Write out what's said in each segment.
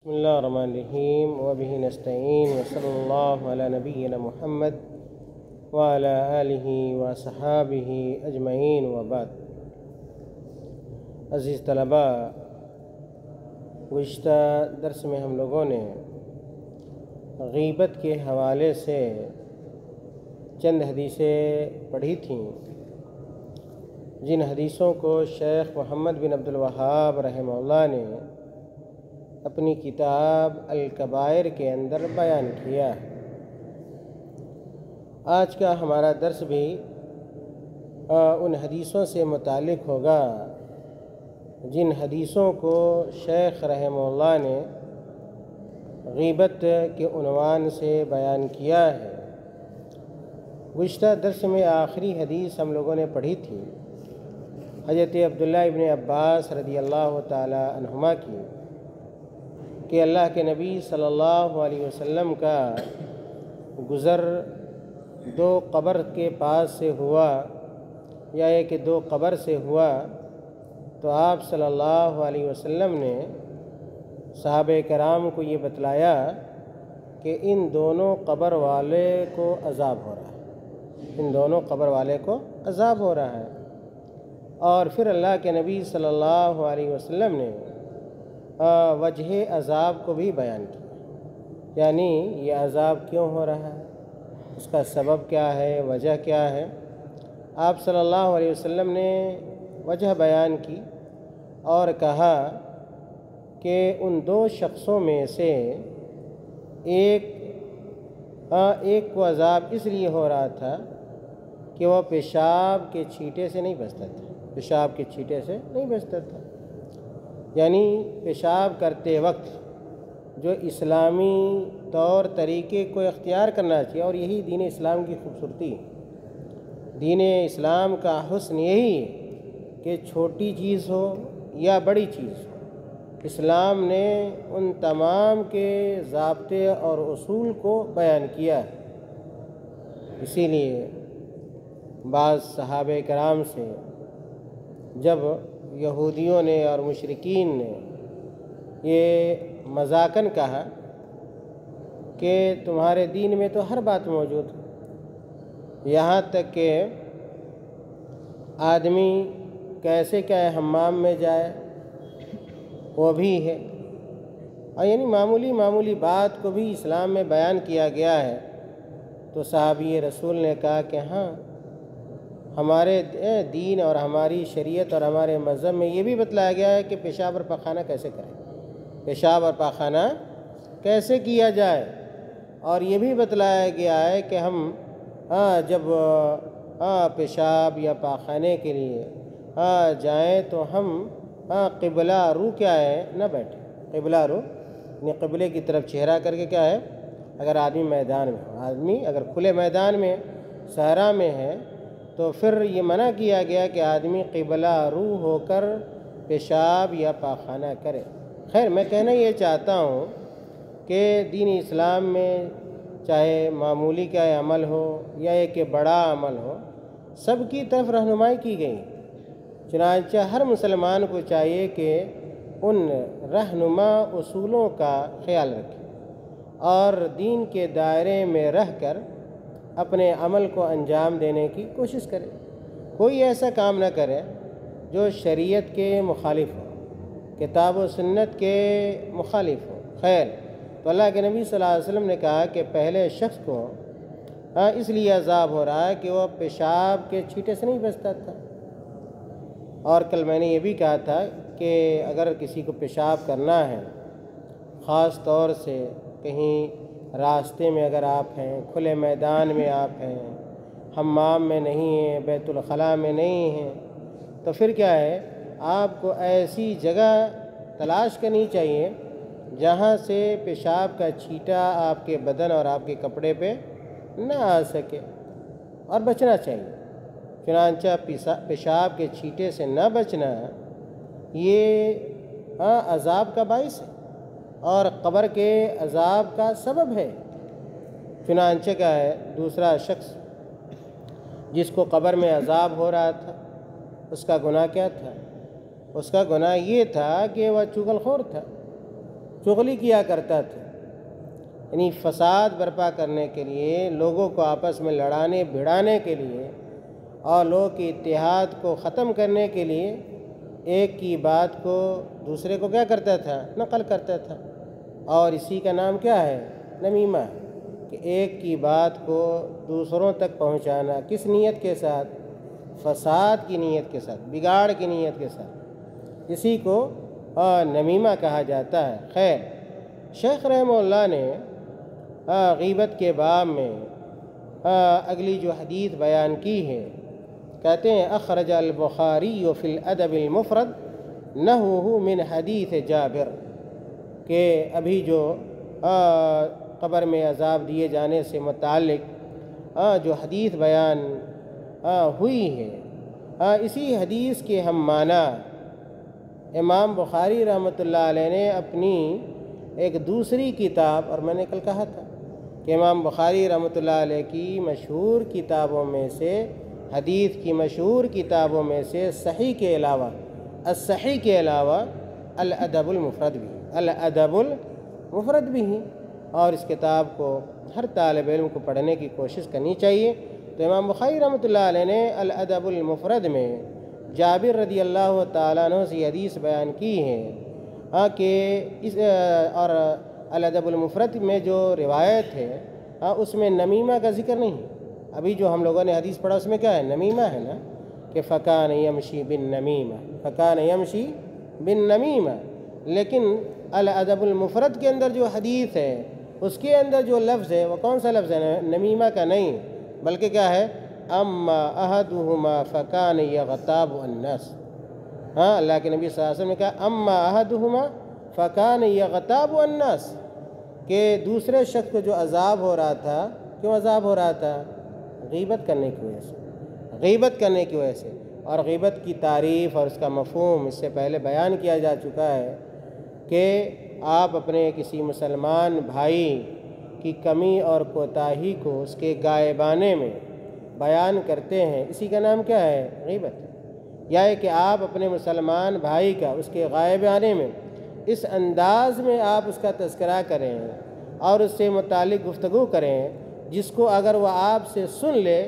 بسم اللہ الرحمن الرحیم وبہ نستعین وصلی اللہ علی نبینا محمد وعلی آلہ وصحابہ اجمعین وبعد۔ عزیز طلباء، گزشتہ درس میں ہم لوگوں نے غیبت کے حوالے سے چند حدیثیں پڑھی تھیں، جن حدیثوں کو شیخ محمد بن عبد الوہاب رحمہ اللہ نے اپنی کتاب الکبائر کے اندر بیان کیا ہے۔ آج کا ہمارا درس بھی ان حدیثوں سے متعلق ہوگا جن حدیثوں کو شیخ رحمہ اللہ نے غیبت کے عنوان سے بیان کیا ہے۔ گزشتہ درس میں آخری حدیث ہم لوگوں نے پڑھی تھی، حضرت عبداللہ ابن عباس رضی اللہ تعالی عنہما کی، کہ اللہ کے نبی صلی اللہ علیہ وسلم کا گزر دو قبر کے پاس سے ہوا، یا کہ دو قبر سے ہوا، تو آپ صلی اللہ علیہ وسلم نے صحابہ کرام کو یہ بتلایا کہ ان دونوں قبر والے کو عذاب ہو رہا ہے، ان دونوں قبر والے کو عذاب ہو رہا ہے۔ اور پھر اللہ کے نبی صلی اللہ علیہ وسلم نے وجہ عذاب کو بھی بیان کیا، یعنی یہ عذاب کیوں ہو رہا ہے، اس کا سبب کیا ہے، وجہ کیا ہے۔ آپ صلی اللہ علیہ وسلم نے وجہ بیان کی اور کہا کہ ان دو شخصوں میں سے ایک کو عذاب اس لیے ہو رہا تھا کہ وہ پیشاب کے چھینٹے سے نہیں بچتا تھا، پیشاب کے چھینٹے سے نہیں بچتا تھا، یعنی پیشاب کرتے وقت جو اسلامی طور طریقے کو اختیار کرنا چاہیے، اور یہی دین اسلام کی خوبصورتی ہے۔ دین اسلام کا حسن یہی ہے کہ چھوٹی چیز ہو یا بڑی چیز ہو، اسلام نے ان تمام کے ضابطے اور اصول کو بیان کیا ہے۔ اسی لیے بعض صحابہ کرام سے جب یہودیوں نے اور مشرکین نے یہ مذاقاً کہا کہ تمہارے دین میں تو ہر بات موجود ہے، یہاں تک کہ آدمی کیسے کیا حمام میں جائے وہ بھی ہے، اور یعنی معمولی بات کو بھی اسلام میں بیان کیا گیا ہے۔ تو صحابی رسول نے کہا کہ ہاں، ہمارے دین اور ہماری شریعت اور ہمارے مذہب میں یہ بھی بتلایا گیا ہے کہ پیشاب اور پاخانہ کیسے کریں، پیشاب اور پاخانہ کیسے کیا جائے، اور یہ بھی بتلایا گیا ہے کہ ہم جب پیشاب یا پاخانے کے لیے جائیں تو ہم قبلہ رو کیا ہے نہ بیٹھیں، قبلہ رو یعنی قبلے کی طرف چہرہ کر کے کیا ہے، اگر آدمی میدان میں ہو، آدمی اگر کھلے میدان میں صحرا میں ہے تو پھر یہ منع کیا گیا کہ آدمی قبلہ رو ہو کر پیشاب یا پاخانہ کرے۔ خیر، میں کہنا یہ چاہتا ہوں کہ دین اسلام میں چاہے معمولی کا عمل ہو یا ایک بڑا عمل ہو، سب کی طرف رہنمائی کی گئی، چنانچہ ہر مسلمان کو چاہیے کہ ان رہنما اصولوں کا خیال رکھے اور دین کے دائرے میں رہ کر اپنے عمل کو انجام دینے کی کوشش کرے، کوئی ایسا کام نہ کرے جو شریعت کے مخالف ہو، کتاب و سنت کے مخالف ہو۔ خیر، تو اللہ کے نبی صلی اللہ علیہ وسلم نے کہا کہ پہلے شخص کو اس لیے عذاب ہو رہا ہے کہ وہ پیشاب کے چھینٹے سے نہیں بچتا تھا، اور کل میں نے یہ بھی کہا تھا کہ اگر کسی کو پیشاب کرنا ہے، خاص طور سے کہیں راستے میں اگر آپ ہیں، کھلے میدان میں آپ ہیں، حمام میں نہیں ہیں، بیت الخلاء میں نہیں ہیں، تو پھر کیا ہے، آپ کو ایسی جگہ تلاش کرنی چاہیے جہاں سے پیشاب کا چھینٹا آپ کے بدن اور آپ کے کپڑے پہ نہ آ سکے، اور بچنا چاہیے۔ چنانچہ پیشاب کے چھینٹے سے نہ بچنا یہ عذاب کا باعث ہے اور قبر کے عذاب کا سبب ہے۔ چنانچہ کیا ہے، دوسرا شخص جس کو قبر میں عذاب ہو رہا تھا، اس کا گناہ کیا تھا؟ اس کا گناہ یہ تھا کہ وہ چغل خور تھا، چغلی کیا کرتا تھا، یعنی فساد برپا کرنے کے لیے، لوگوں کو آپس میں لڑانے بھڑانے کے لیے اور لوگوں کے اتحاد کو ختم کرنے کے لیے ایک کی بات کو دوسرے کو کیا کرتا تھا؟ نقل کرتا تھا، اور اسی کا نام کیا ہے؟ نمیمہ، کہ ایک کی بات کو دوسروں تک پہنچانا، کس نیت کے ساتھ؟ فساد کی نیت کے ساتھ، بگاڑ کی نیت کے ساتھ، اسی کو نمیمہ کہا جاتا ہے۔ خیر، شیخ رحمہ اللہ نے غیبت کے باب میں اگلی جو حدیث بیان کی ہے، کہتے ہیں اخرج البخاری فی الادب المفرد نحوہ من حدیث جابر، کہ ابھی جو قبر میں عذاب دیے جانے سے متعلق جو حدیث بیان ہوئی ہے، اسی حدیث کے ہم معنی امام بخاری رحمۃ اللہ علیہ نے اپنی ایک دوسری کتاب، اور میں نے کل کہا تھا کہ امام بخاری رحمۃ اللہ علیہ کی مشہور کتابوں میں سے، حدیث کی مشہور کتابوں میں سے صحیح کے علاوہ، الصحیح کے علاوہ الادب المفرد بھی، الادب المفرد بھی ہیں، اور اس کتاب کو ہر طالب علم کو پڑھنے کی کوشش کرنی چاہیے۔ تو امام بخاری رحمۃ اللہ علیہ نے الادب المفرد میں جابر رضی اللہ تعالیٰ عنہ سے حدیث بیان کی ہے کہ اس اور الادب المفرد میں جو روایت ہے اس میں نمیمہ کا ذکر نہیں۔ ابھی جو ہم لوگوں نے حدیث پڑھا اس میں کیا ہے؟ نمیمہ ہے نا، کہ فکان یمشی بالنمیمہ، فکان یمشی بالنمیمہ، لیکن الادب المفرد کے اندر جو حدیث ہے اس کے اندر جو لفظ ہے وہ کون سا لفظ ہے؟ نمیمہ کا نہیں، بلکہ کیا ہے؟ اما احدہما فکان یغتاب الناس۔ اللہ کے نبی صلی اللہ علیہ وسلم نے کہا اما احدہما فکان یغتاب الناس، کہ دوسرے شخص کو جو عذاب ہو رہا تھا، کیوں عذاب ہو رہا تھا؟ غیبت کرنے کی وجہ سے، غیبت کرنے کی وجہ سے۔ اور غیبت کی تعریف اور اس کا مفہوم اس سے پہلے بیان کیا جا چکا ہے کہ آپ اپنے کسی مسلمان بھائی کی کمی اور کوتاہی کو اس کے غائبانے میں بیان کرتے ہیں، اسی کا نام کیا ہے؟ غیبت۔ یا ہے کہ آپ اپنے مسلمان بھائی کا اس کے غائبانے میں اس انداز میں آپ اس کا تذکرہ کریں اور اس سے متعلق گفتگو کریں جس کو اگر وہ آپ سے سن لے،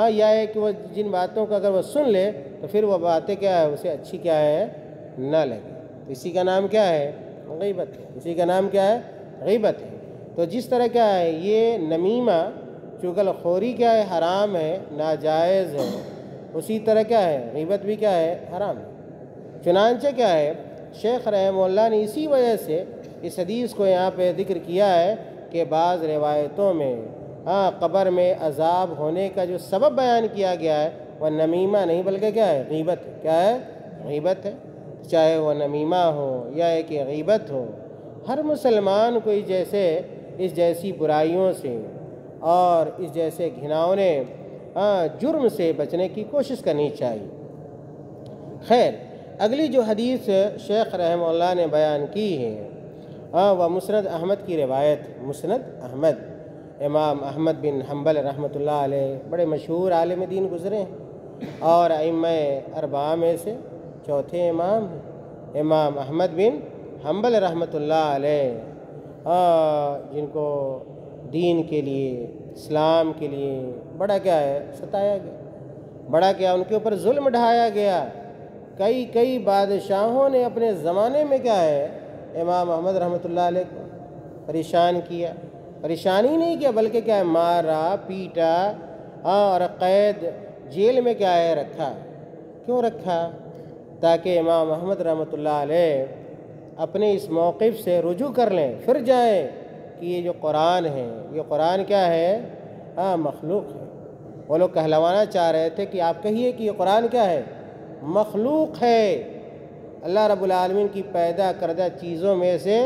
یا ہے کہ وہ جن باتوں کو اگر وہ سن لے تو پھر وہ باتیں کیا ہے؟ اسے اچھی کیا ہے؟ نہ لگے، تو اسی کا نام کیا ہے؟ غیبت ہے۔ اسی کا نام کیا ہے؟ غیبت ہے۔ تو جس طرح کیا ہے یہ نمیمہ، چغل خوری کیا ہے؟ حرام ہے، ناجائز ہے، اسی طرح کیا ہے؟ غیبت بھی کیا ہے؟ حرام ہے۔ چنانچہ کیا ہے؟ شیخ رحمہ اللہ نے اسی وجہ سے اس حدیث کو یہاں پہ ذکر کیا ہے کہ بعض روایتوں میں قبر میں عذاب ہونے کا جو سبب بیان کیا گیا ہے وہ نمیمہ نہیں بلکہ کیا ہے؟ غیبت ہے۔ کیا ہے؟ غیبت ہے۔ چاہے وہ نمیمہ ہو یا کہ غیبت ہو، ہر مسلمان کو اس جیسی برائیوں سے اور اس جیسے گھناؤنے جرم سے بچنے کی کوشش کرنی چاہیے۔ خیر، اگلی جو حدیث شیخ رحمہ اللہ نے بیان کی ہے وہ مسند احمد کی روایت۔ مسند احمد، امام احمد بن حنبل رحمۃ اللہ علیہ بڑے مشہور عالم دین گزرے ہیں اور ائمہ اربعہ میں سے چوتھے امام ہیں، امام احمد بن حنبل رحمۃ اللہ علیہ، جن کو دین کے لیے، اسلام کے لیے بڑا کیا ہے؟ ستایا گیا، بڑا کیا ان کے اوپر ظلم ڈھایا گیا۔ کئی بادشاہوں نے اپنے زمانے میں کیا ہے؟ امام احمد رحمۃ اللہ علیہ کو پریشان کیا، پریشانی نہیں کیا بلکہ کیا ہے؟ مارا، پیٹا اور قید جیل میں کیا ہے؟ رکھا۔ کیوں رکھا؟ تاکہ امام احمد رحمۃ اللہ علیہ اپنے اس موقف سے رجوع کر لیں، پھر جائیں کہ یہ جو قرآن ہے، یہ قرآن کیا ہے؟ مخلوق ہے۔ وہ لوگ کہلوانا چاہ رہے تھے کہ آپ کہیے کہ یہ قرآن کیا ہے؟ مخلوق ہے، اللہ رب العالمین کی پیدا کردہ چیزوں میں سے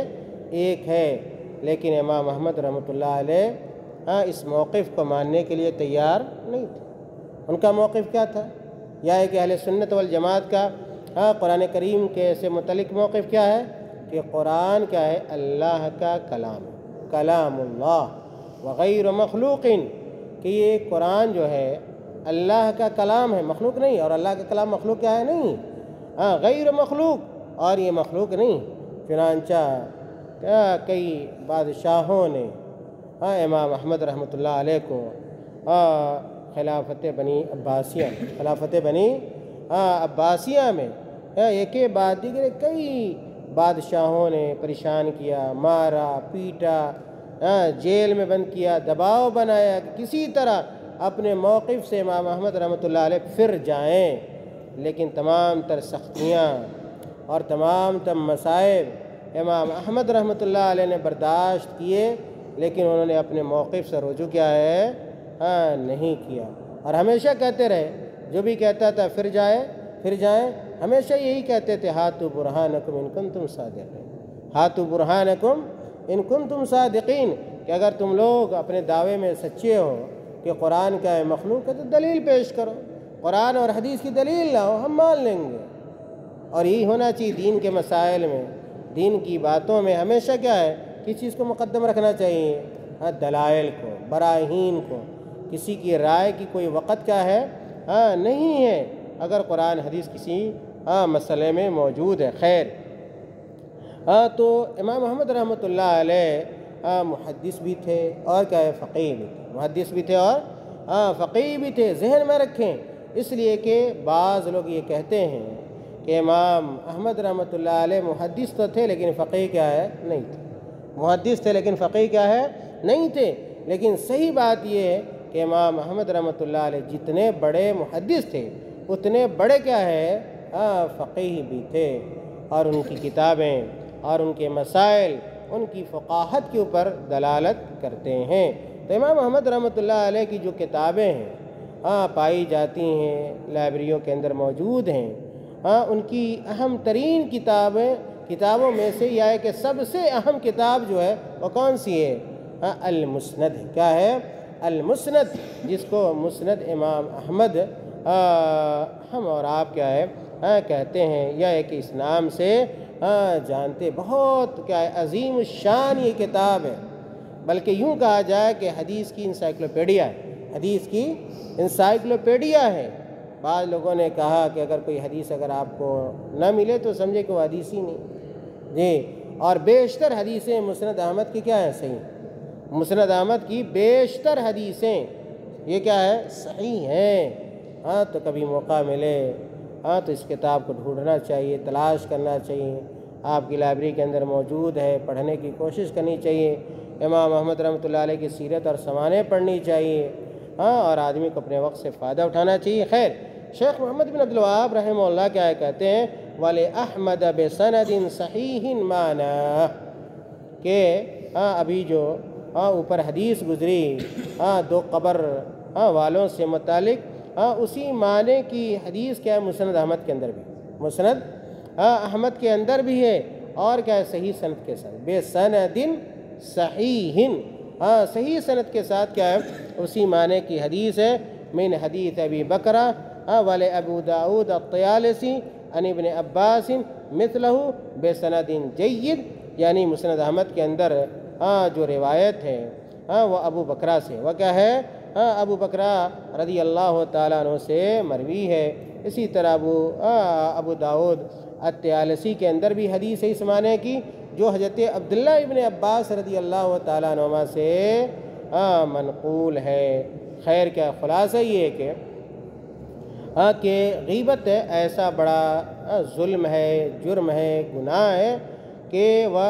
ایک ہے، لیکن امام احمد رحمۃ اللہ علیہ اس موقف کو ماننے کے لیے تیار نہیں تھے۔ ان کا موقف کیا تھا؟ یا ہے کہ اہل سنت والجماعت کا قرآن کریم کے سے متعلق موقف کیا ہے؟ کہ قرآن کیا ہے؟ اللہ کا کلام، کلام اللہ وغیر مخلوق، کہ یہ قرآن جو ہے اللہ کا کلام ہے، مخلوق نہیں، اور اللہ کا کلام مخلوق کیا ہے؟ نہیں، غیر مخلوق، اور یہ مخلوق نہیں۔ چنانچہ کئی بادشاہوں نے امام احمد رحمۃ اللہ علیہ کو خلافت بنی عباسیہ میں ایک کے بعد دیگر کئی بادشاہوں نے پریشان کیا، مارا پیٹا، جیل میں بند کیا، دباؤ بنایا کہ کسی طرح اپنے موقف سے امام احمد رحمۃ اللہ علیہ پھر جائیں، لیکن تمام تر سختیاں اور تمام تر مصائب امام احمد رحمۃ اللہ علیہ نے برداشت کیے، لیکن انہوں نے اپنے موقف سے رجوع کیا ہے نہیں کیا، اور ہمیشہ کہتے رہے، جو بھی کہتا تھا پھر جائیں، ہمیشہ یہی کہتے تھے، ہاتھو برہانکم ان کنتم صادقین، ہاتھو برہانکم ان کنتم صادقین، کہ اگر تم لوگ اپنے دعوے میں سچے ہو کہ قرآن کا ہے مخلوق ہے تو دلیل پیش کرو، قرآن اور حدیث کی دلیل لاؤ، ہم مان لیں گے۔ اور یہی ہونا چاہیے دین کے مسائل میں، دین کی باتوں میں ہمیشہ کیا ہے، کس چیز کو مقدم رکھنا چاہیے، دلائل کو، براہین کو، کسی کی رائے کی کوئی وقت کیا ہے نہیں ہے، اگر قرآن حدیث کسی مسئلے میں موجود ہے۔ خیر، تو امام احمد رحمۃ اللہ علیہ محدث بھی تھے اور کیا ہے فقیہ بھی تھے، محدث بھی تھے اور فقیہ بھی تھے، ذہن میں رکھیں، اس لیے کہ بعض لوگ یہ کہتے ہیں کہ امام احمد رحمۃ اللہ علیہ محدث تو تھے لیکن فقیہ کیا ہے نہیں تھے، محدث تھے لیکن فقیہ کیا ہے نہیں تھے، لیکن صحیح بات یہ ہے کہ امام احمد رحمۃ اللہ علیہ جتنے بڑے محدث تھے اتنے بڑے کیا ہے فقیہ بھی تھے، اور ان کی کتابیں اور ان کے مسائل ان کی فقاہت کے اوپر دلالت کرتے ہیں۔ تو امام احمد رحمۃ اللہ علیہ کی جو کتابیں ہیں پائی جاتی ہیں، لائبریریوں کے اندر موجود ہیں، ان کی اہم ترین کتابوں میں سے یہ ہے کہ سب سے اہم کتاب جو ہے وہ کون سی ہے، المسند ہے، کیا ہے المسند، جس کو مسند امام احمد ہم اور آپ کیا ہے کہتے ہیں، یا ایک اس نام سے جانتے، بہت کیا ہے عظیم الشان یہ کتاب ہے، بلکہ یوں کہا جائے کہ حدیث کی انسائکلوپیڈیا ہے، حدیث کی انسائکلوپیڈیا ہے۔ بعض لوگوں نے کہا کہ اگر کوئی حدیث اگر آپ کو نہ ملے تو سمجھے کہ وہ حدیث ہی نہیں، جی، اور بیشتر حدیثیں مسند احمد کی کیا ہے صحیح، مسند احمد کی بیشتر حدیثیں یہ کیا ہے صحیح ہیں۔ تو کبھی موقع ملے تو اس کتاب کو ڈھونڈنا چاہیے، تلاش کرنا چاہیے، آپ کی لائبریری کے اندر موجود ہے، پڑھنے کی کوشش کرنی چاہیے، امام احمد رحمۃ اللہ علیہ کی سیرت اور سوانح پڑھنی چاہیے، اور آدمی کو اپنے وقت سے فائدہ اٹھانا چاہیے۔ خیر، شیخ محمد بن عبد الوہاب رحمہ اللہ کیا کہتے ہیں، وَلِأَحْمَدَ بِسَنَدٍ صَحِيحٍ مَعْنَاهُ، کہ ابھی جو اوپر حدیث گزری دو قبر والوں سے متعلق، اسی معنی کی حدیث کیا ہے مسند احمد کے اندر بھی، مسند احمد کے اندر بھی ہے، اور کیا ہے صحیح سند کے ساتھ، بے سند صحیح، صحیح سند کے ساتھ کیا ہے اسی معنی کی حدیث ہے، من حدیث ابی بکرہ ولی ابو داود الطیالسی عن ابن عباس مثلہ بے سند جید، یعنی مسند احمد کے اندر جو روایت ہے وہ ابو بکرہ سے، وہ کیا ہے ابو بکرہ رضی اللہ تعالیٰ عنہ سے مروی ہے۔ اسی طرح ابو داود الطیالسی کے اندر بھی حدیث ہے اس معنی کی، جو حضرت عبداللہ ابن عباس رضی اللہ تعالیٰ عنہما سے منقول ہے۔ خیر، کیا خلاصہ یہ ہے کہ غیبت ایسا بڑا ظلم ہے، جرم ہے، گناہ ہے کہ وہ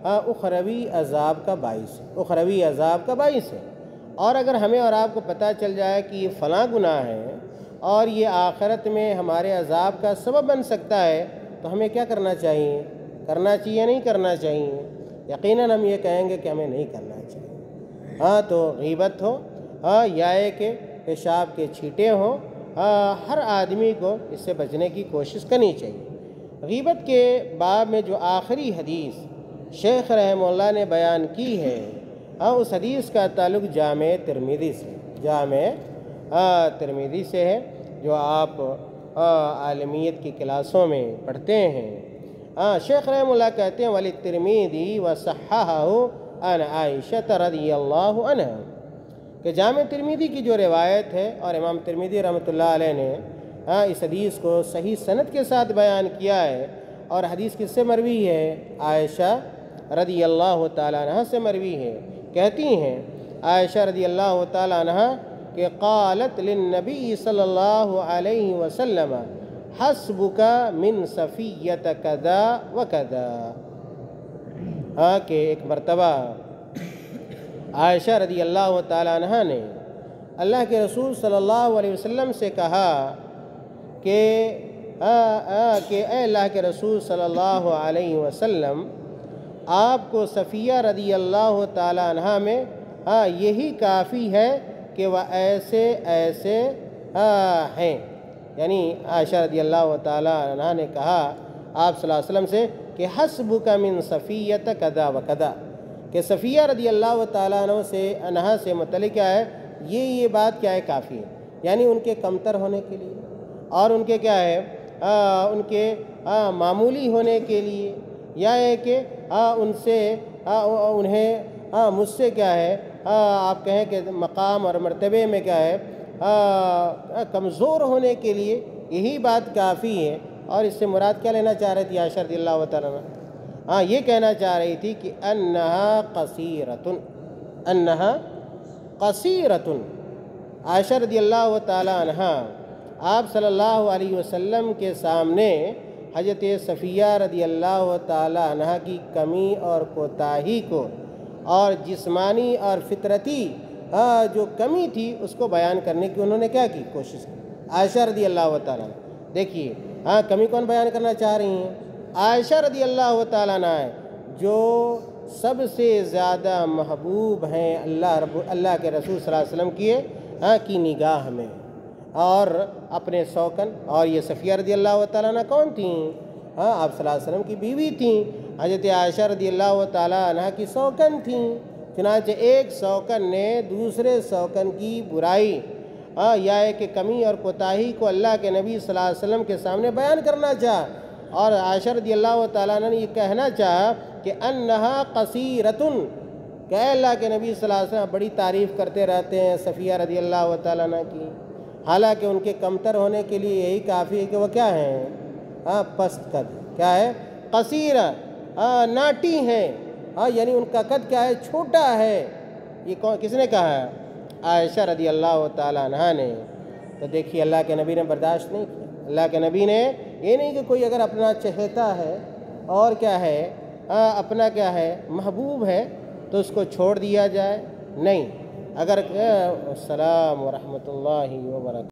اخروی عذاب کا باعث ہے، اخروی عذاب کا باعث ہے، اور اگر ہمیں اور آپ کو پتہ چل جائے کہ یہ فلاں گناہ ہے اور یہ آخرت میں ہمارے عذاب کا سبب بن سکتا ہے تو ہمیں کیا کرنا چاہیے، یا نہیں کرنا چاہیے؟ یقیناً ہم یہ کہیں گے کہ ہمیں نہیں کرنا چاہیے۔ تو غیبت ہو یا کہ پیشاب کے چھینٹے ہوں، ہر آدمی کو اس سے بچنے کی کوشش کرنی چاہیے۔ غیبت کے باب میں جو آخری حدیث شیخ رحمہ اللہ نے بیان کی ہے، اس حدیث کا تعلق جامع ترمذی سے ہے، جو آپ عالمیت کی کلاسوں میں پڑھتے ہیں۔ شیخ رحمہ اللہ کہتے ہیں وَلِلتِّرْمِذِي وَصَحَّحَهُ عن عائشہ رضی اللہ عنہ، کہ جامع ترمذی کی جو روایت ہے، اور امام ترمذی رحمۃ اللہ علیہ نے اس حدیث کو صحیح سند کے ساتھ بیان کیا ہے، اور حدیث کس سے مروی ہے؟ عائشہ رضی اللہ تعالیٰ عنہ سے مروی ہے، کہتی ہیں عائشہ رضی اللہ تعالیٰ عنہ کہ قالت للنبی صلی اللہ علیہ وسلم حسبک من صفیۃ کذا و کذا، ہاں کہ ایک مرتبہ عائشہ رضی اللہ تعالیٰ عنہ نے اللہ کے رسول صلی اللہ علیہ وسلم سے کہا کہ اے اللہ کے رسول صلی اللہ علیہ وسلم، آپ کو صفیہ رضی اللہ تعالیٰ عنہ میں یہی کافی ہے کہ وہ ایسے ایسے ہیں، یعنی عائشہ رضی اللہ تعالیٰ عنہ نے کہا آپ صلی اللہ علیہ وسلم سے کہ حسبک من صفیۃ کذا و کذا، کہ صفیہ رضی اللہ تعالیٰ عنہ سے متعلق کیا ہے، یہ بات کیا ہے کافی ہے، یعنی ان کے کمتر ہونے کے لیے اور ان کے کیا ہے ان کے معمولی ہونے کے لیے، یا ہے کہ ان سے انہیں مجھ سے کیا ہے آپ کہیں کہ مقام اور مرتبے میں کیا ہے کمزور ہونے کے لیے یہی بات کافی ہے۔ اور اس سے مراد کیا لینا چاہ رہی تھی عائشہ رضی اللہ تعالیٰ عنہ؟ یہ کہنا چاہ رہی تھی کہ انہا قصیرتن، عائشہ رضی اللہ تعالیٰ عنہ آپ صلی اللہ علیہ وسلم کے سامنے حضرت صفیہ رضی اللہ تعالیٰ عنہ کی کمی اور کوتاہی کو اور جسمانی اور فطرتی جو کمی تھی اس کو بیان کرنے کی انہوں نے کیا کی کوشش کی، عائشہ رضی اللہ تعالیٰ عنہ۔ دیکھیے کمی کون بیان کرنا چاہ رہی ہیں؟ عائشہ رضی اللہ تعالیٰ عنہ جو سب سے زیادہ محبوب ہیں اللہ کے رسول صلی اللہ علیہ وسلم کی نگاہ میں، اور اپنے سوکن، اور یہ صفیہ رضی اللہ تعالیٰ عنہ کون تھیں؟ آپ صلی اللہ علیہ وسلم کی بیوی تھیں، حضرت عائشہ رضی اللہ تعالیٰ عنہ کی سوکن تھیں۔ چنانچہ ایک سوکن نے دوسرے سوکن کی برائی یا کہ کمی اور کوتاہی کو اللہ کے نبی صلی اللہ علیہ وسلم کے سامنے بیان کرنا چاہا، اور عائشہ رضی اللہ تعالیٰ عنہ نے یہ کہنا چاہا کہ انہا قصیرتن، کہ اے اللہ کے نبی صلی اللہ علیہ وسلم بڑی تعریف کرتے رہتے ہیں صفیہ رضی اللہ تعالیٰ عنہ کی، حالانکہ ان کے کمتر ہونے کے لیے یہی کافی ہے کہ وہ کیا ہیں پست قد، کیا ہے قصیرہ، ناٹی ہیں، یعنی ان کا قد کیا ہے چھوٹا ہے۔ یہ کس نے کہا ہے؟ عائشہ رضی اللہ تعالیٰ عنہ نے۔ تو دیکھیے اللہ کے نبی نے برداشت نہیں کیا، اللہ کے نبی نے یہ نہیں کہ کوئی اگر اپنا چہیتا ہے اور کیا ہے اپنا کیا ہے محبوب ہے تو اس کو چھوڑ دیا جائے، نہیں، اگر السلام ورحمۃ اللہ وبرکاتہ۔